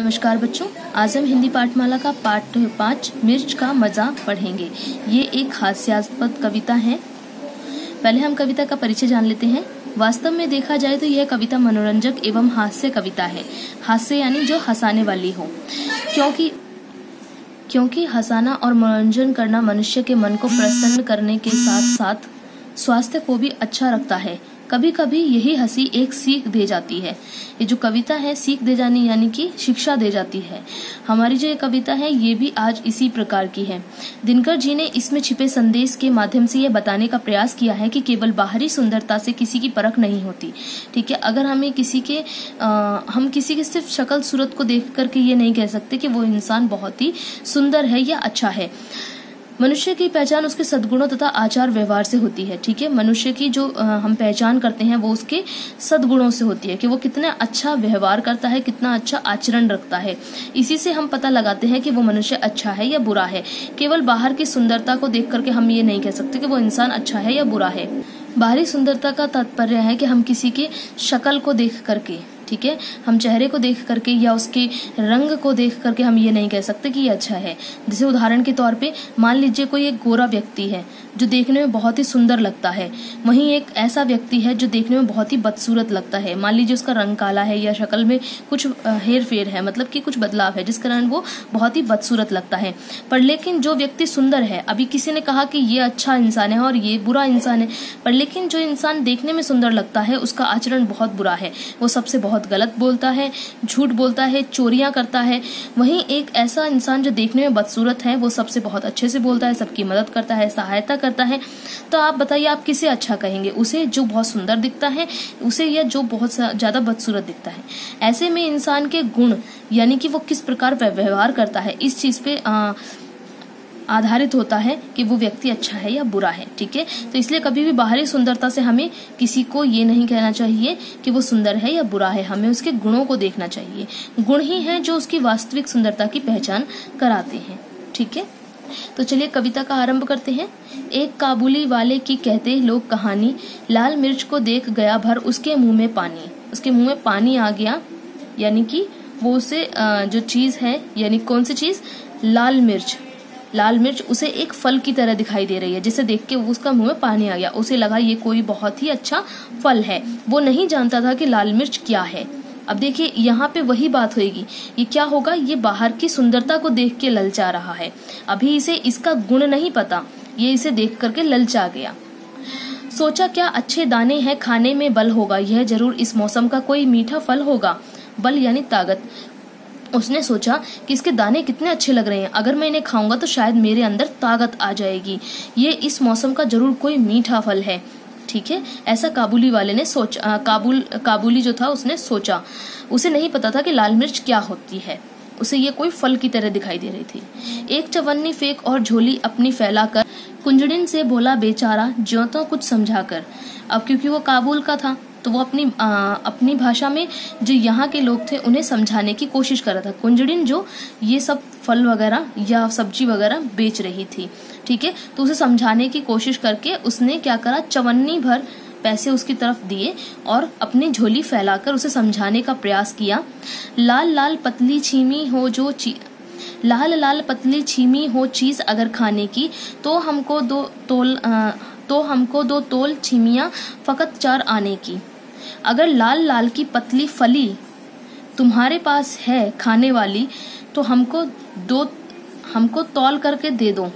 नमस्कार बच्चों, आज हम हिंदी पाठमाला का पाठ 5 मिर्च का मजा पढ़ेंगे। ये एक हास्यास्पद कविता है। पहले हम कविता का परिचय जान लेते हैं। वास्तव में देखा जाए तो यह कविता मनोरंजक एवं हास्य कविता है। हास्य यानी जो हंसाने वाली हो, क्योंकि हंसाना और मनोरंजन करना मनुष्य के मन को प्रसन्न करने के साथ साथ स्वास्थ्य को भी अच्छा रखता है। कभी कभी यही हंसी एक सीख दे जाती है। ये जो कविता है सीख दे जानी यानी कि शिक्षा दे जाती है। हमारी जो ये कविता है ये भी आज इसी प्रकार की है। दिनकर जी ने इसमें छिपे संदेश के माध्यम से ये बताने का प्रयास किया है कि केवल बाहरी सुंदरता से किसी की परख नहीं होती। ठीक है, अगर हम किसी के सिर्फ शक्ल सूरत को देख करके ये नहीं कह सकते कि वो इंसान बहुत ही सुंदर है या अच्छा है। मनुष्य की पहचान उसके सद्गुणों तथा आचार व्यवहार से होती है। ठीक है, मनुष्य की जो हम पहचान करते हैं वो उसके सद्गुणों से होती है कि वो कितना अच्छा व्यवहार करता है, कितना अच्छा आचरण रखता है। इसी से हम पता लगाते हैं कि वो मनुष्य अच्छा है या बुरा है। केवल बाहर की सुंदरता को देख करके हम ये नहीं कह सकते कि वो इंसान अच्छा है या बुरा है। बाहरी सुंदरता का तात्पर्य है कि हम किसी के शक्ल को देख करके, ठीक है, हम चेहरे को देख करके या उसके रंग को देख करके हम ये नहीं कह सकते कि ये अच्छा है। जैसे उदाहरण के तौर पे मान लीजिए कोई एक गोरा व्यक्ति है जो देखने में बहुत ही सुंदर लगता है, वहीं एक ऐसा व्यक्ति है जो देखने में बहुत ही बदसूरत लगता है। मान लीजिए उसका रंग काला है या शक्ल में कुछ हेर फेर है, मतलब कि कुछ बदलाव है जिस कारण वो बहुत ही बदसूरत लगता है। पर लेकिन जो व्यक्ति सुंदर है, अभी किसी ने कहा कि ये अच्छा इंसान है और ये बुरा इंसान है, पर लेकिन जो इंसान देखने में सुंदर लगता है उसका आचरण बहुत बुरा है। वो सबसे बहुत गलत बोलता है, झूठ बोलता है, चोरियां करता है। वहीं एक ऐसा इंसान जो देखने में बदसूरत है वो सबसे बहुत अच्छे से बोलता है, सबकी मदद करता है, सहायता करता है। तो आप बताइए आप किसे अच्छा कहेंगे, उसे जो बहुत सुंदर दिखता है उसे, या जो बहुत ज्यादा बदसूरत दिखता है? ऐसे में इंसान के गुण यानी कि वो किस प्रकार व्यवहार करता है इस चीज पे आधारित होता है कि वो व्यक्ति अच्छा है या बुरा है। ठीक है, तो इसलिए कभी भी बाहरी सुंदरता से हमें किसी को ये नहीं कहना चाहिए कि वो सुंदर है या बुरा है। हमें उसके गुणों को देखना चाहिए। गुण ही हैं जो उसकी वास्तविक सुंदरता की पहचान कराते हैं। ठीक है, तो चलिए कविता का आरंभ करते हैं। एक काबुली वाले की कहते लोग कहानी, लाल मिर्च को देख गया भर उसके मुंह में पानी। उसके मुंह में पानी आ गया यानी कि वो उसे जो चीज है, यानी कौन सी चीज, लाल मिर्च उसे एक फल की तरह दिखाई दे रही है, जिसे देख के उसका मुंह में पानी आ गया। उसे लगा ये कोई बहुत ही अच्छा फल है। वो नहीं जानता था कि लाल मिर्च क्या है। अब देखिए यहाँ पे वही बात होगी। ये क्या होगा, ये बाहर की सुंदरता को देख के ललचा रहा है। अभी इसे इसका गुण नहीं पता, ये इसे देख करके ललचा गया। सोचा क्या अच्छे दाने हैं, खाने में बल होगा, यह जरूर इस मौसम का कोई मीठा फल होगा। बल यानी ताकत। उसने सोचा कि इसके दाने कितने अच्छे लग रहे हैं, अगर मैं इन्हें खाऊंगा तो शायद मेरे अंदर ताकत आ जाएगी। ये इस मौसम का जरूर कोई मीठा फल है। ठीक है, ऐसा काबुली वाले ने सोचा। काबुली जो था उसने सोचा। उसे नहीं पता था कि लाल मिर्च क्या होती है, उसे ये कोई फल की तरह दिखाई दे रही थी। एक चवन्नी फेंक और झोली अपनी फैलाकर कुंजड़िन से बोला बेचारा ज्यों तो कुछ समझा कर। अब क्योंकि वो काबुल का था तो वो अपनी भाषा में जो यहाँ के लोग थे उन्हें समझाने की कोशिश कर रहा था। कुंजड़िन जो ये सब फल वगैरह या सब्जी वगैरह बेच रही थी, ठीक है, तो उसे समझाने की कोशिश करके उसने क्या करा, चवन्नी भर पैसे उसकी तरफ दिए और अपनी झोली फैलाकर उसे समझाने का प्रयास किया। लाल लाल पतली छीमी हो चीज अगर खाने की तो हमको दो तोल छीमियां फकत 4 आने की। अगर लाल लाल की पतली फली तुम्हारे पास है खाने वाली तो हमको तौल करके दे दो।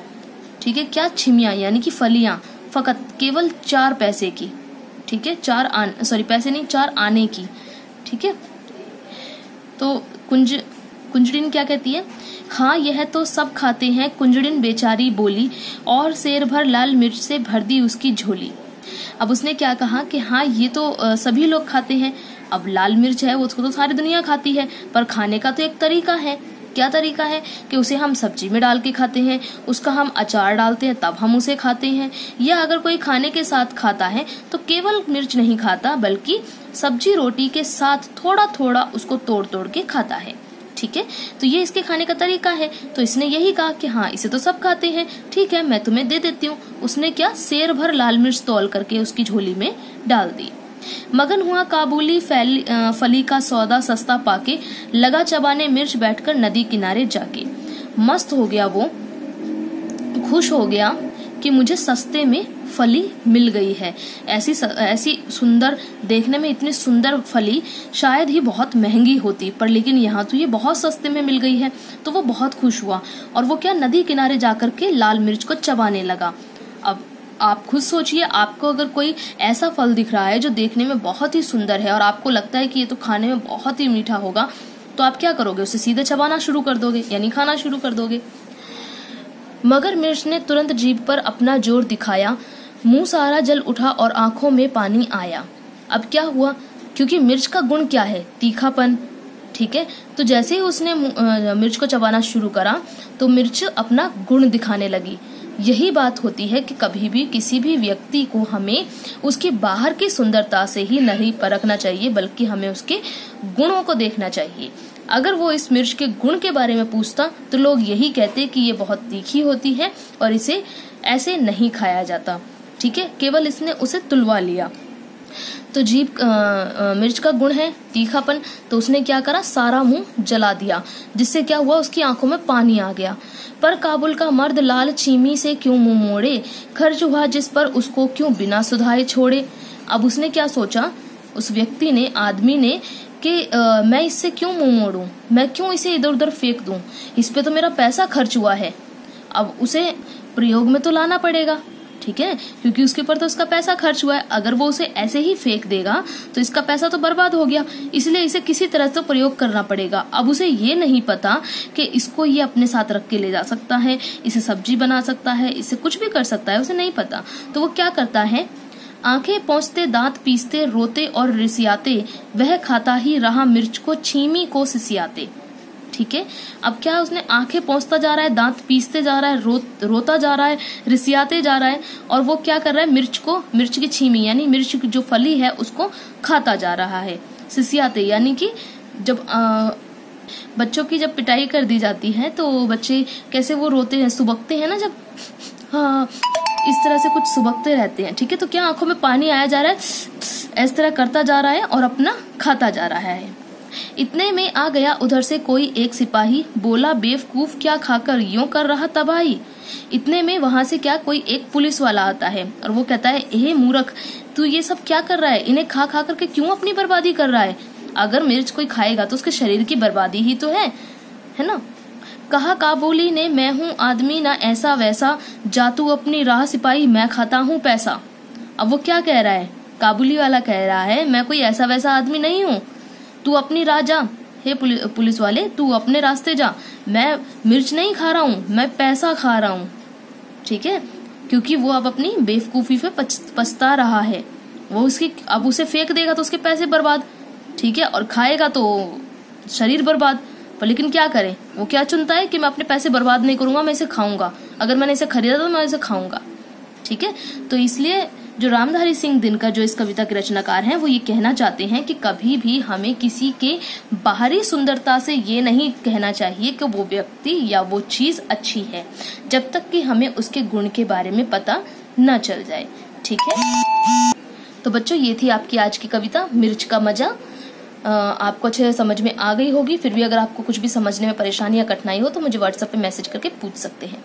ठीक है, क्या छिमियां यानी कि फलियां, फकत केवल 4 पैसे की। ठीक है, 4 आने की। ठीक है, तो कुंजड़िन क्या कहती है, हाँ यह तो सब खाते हैं। कुंजड़िन बेचारी बोली और शेर भर लाल मिर्च से भर दी उसकी झोली। अब उसने क्या कहा कि हाँ ये तो सभी लोग खाते हैं। अब लाल मिर्च है वो उसको तो सारी दुनिया खाती है, पर खाने का तो एक तरीका है। क्या तरीका है कि उसे हम सब्जी में डाल के खाते हैं, उसका हम अचार डालते हैं तब हम उसे खाते हैं। या अगर कोई खाने के साथ खाता है तो केवल मिर्च नहीं खाता बल्कि सब्जी रोटी के साथ थोड़ा थोड़ा उसको तोड़ तोड़ के खाता है। ठीक है, तो ये इसके खाने का तरीका है। तो इसने यही कहा कि हाँ इसे तो सब खाते हैं, ठीक है मैं तुम्हें दे देती हूँ। उसने क्या, शेर भर लाल मिर्च तौल करके उसकी झोली में डाल दी। मगन हुआ काबुली फली का सौदा सस्ता पाके, लगा चबाने मिर्च बैठकर नदी किनारे जाके। मस्त हो गया वो, खुश हो गया कि मुझे सस्ते में फली मिल गई है। ऐसी सुंदर, देखने में इतनी सुंदर फली शायद ही बहुत महंगी होती, पर लेकिन यहाँ तो ये बहुत सस्ते में मिल गई है। तो वो बहुत खुश हुआ और वो क्या, नदी किनारे जाकर के लाल मिर्च को चबाने लगा। अब आप खुद सोचिए, आपको अगर कोई ऐसा फल दिख रहा है जो देखने में बहुत ही सुंदर है और आपको लगता है कि ये तो खाने में बहुत ही मीठा होगा, तो आप क्या करोगे? उसे सीधे चबाना शुरू कर दोगे, यानी खाना शुरू कर दोगे। मगर मिर्च ने तुरंत जीभ पर अपना जोर दिखाया, मुंह सारा जल उठा और आंखों में पानी आया। अब क्या हुआ, क्योंकि मिर्च का गुण क्या है? तीखापन, ठीक है। तो जैसे ही उसने मिर्च को चबाना शुरू करा तो मिर्च अपना गुण दिखाने लगी। यही बात होती है कि कभी भी किसी भी व्यक्ति को हमें उसकी बाहर की सुंदरता से ही नहीं परखना चाहिए, बल्कि हमें उसके गुणों को देखना चाहिए। अगर वो इस मिर्च के गुण के बारे में पूछता तो लोग यही कहते कि ये बहुत तीखी होती है और इसे ऐसे नहीं खाया जाता, ठीक है। केवल इसने उसे तुलवा लिया। तो जीभ मिर्च का गुण है तीखापन, तो उसने क्या करा, सारा मुंह जला दिया, जिससे क्या हुआ, उसकी आंखों में पानी आ गया। पर काबुल का मर्द लाल चीमी से क्यों मुंह मोड़े, खर्च हुआ जिस पर उसको क्यों बिना सुधाए छोड़े। अब उसने क्या सोचा, उस व्यक्ति ने, आदमी ने, कि मैं इससे क्यों मुंह मोड़ूं, मैं क्यों इसे इधर उधर फेंक दूं, इस पे तो मेरा पैसा खर्च हुआ है। अब उसे प्रयोग में तो लाना पड़ेगा, ठीक है, क्योंकि उसके ऊपर तो उसका पैसा खर्च हुआ है। अगर वो उसे ऐसे ही फेंक देगा तो इसका पैसा तो बर्बाद हो गया, इसलिए इसे किसी तरह से प्रयोग करना पड़ेगा। अब उसे ये नहीं पता कि इसको ये अपने साथ रख के ले जा सकता है, इसे सब्जी बना सकता है, इसे कुछ भी कर सकता है, उसे नहीं पता। तो वो क्या करता है, आंखें पोंछते, दांत पीसते, रोते और रिसियाते, वह खाता ही रहा मिर्च को, छीमी को सिसियाते, ठीक है। अब क्या, उसने आंखें पोंछता जा रहा है, दांत पीसते जा रहा है, रोता जा रहा है, रिसियाते जा रहा है, और वो क्या कर रहा है, मिर्च की छीमी यानी मिर्च की जो फली है उसको खाता जा रहा है। सिसियाते यानी कि जब बच्चों की जब पिटाई कर दी जाती है तो बच्चे कैसे वो रोते हैं, सुबकते हैं ना, जब हाँ इस तरह से कुछ सुबकते रहते हैं, ठीक है। तो क्या, आंखों में पानी आया जा रहा है, इस तरह करता जा रहा है और अपना खाता जा रहा है। इतने में आ गया उधर से कोई एक सिपाही, बोला बेवकूफ क्या खाकर यूं कर रहा तबाही। इतने में वहां से क्या, कोई एक पुलिस वाला आता है और वो कहता है, ए मूर्ख, तू ये सब क्या कर रहा है, इन्हें खा खा करके क्यों अपनी बर्बादी कर रहा है। अगर मिर्च कोई खाएगा तो उसके शरीर की बर्बादी ही तो है ना। कहा काबुली ने, मैं हूँ आदमी ना ऐसा वैसा, जा तू अपनी राह सिपाही, मैं खाता हूँ पैसा। अब वो क्या कह रहा है, काबुली वाला कह रहा है, मैं कोई ऐसा वैसा आदमी नहीं हूँ, तू अपनी राह जा, हे पुलिस वाले तू अपने रास्ते जा, मैं मिर्च नहीं खा रहा हूँ, मैं पैसा खा रहा हूँ, ठीक है। क्योंकि वो अब अपनी बेवकूफी पे पछता रहा है। वो उसकी, अब उसे फेंक देगा तो उसके पैसे बर्बाद, ठीक है, और खाएगा तो शरीर बर्बाद। पर लेकिन क्या करे, वो क्या चुनता है कि मैं अपने पैसे बर्बाद नहीं करूंगा, मैं इसे खाऊंगा, अगर मैंने इसे खरीदा तो मैं इसे खाऊंगा, ठीक है। तो इसलिए जो रामधारी सिंह दिनकर जो इस कविता के रचनाकार हैं, वो ये कहना चाहते हैं कि कभी भी हमें किसी के बाहरी सुंदरता से ये नहीं कहना चाहिए कि वो व्यक्ति या वो चीज अच्छी है, जब तक कि हमें उसके गुण के बारे में पता न चल जाए, ठीक है। तो बच्चों, ये थी आपकी आज की कविता मिर्च का मजा। आपको अच्छे से समझ में आ गई होगी। फिर भी अगर आपको कुछ भी समझने में परेशानी या कठिनाई हो तो मुझे व्हाट्सएप पे मैसेज करके पूछ सकते हैं।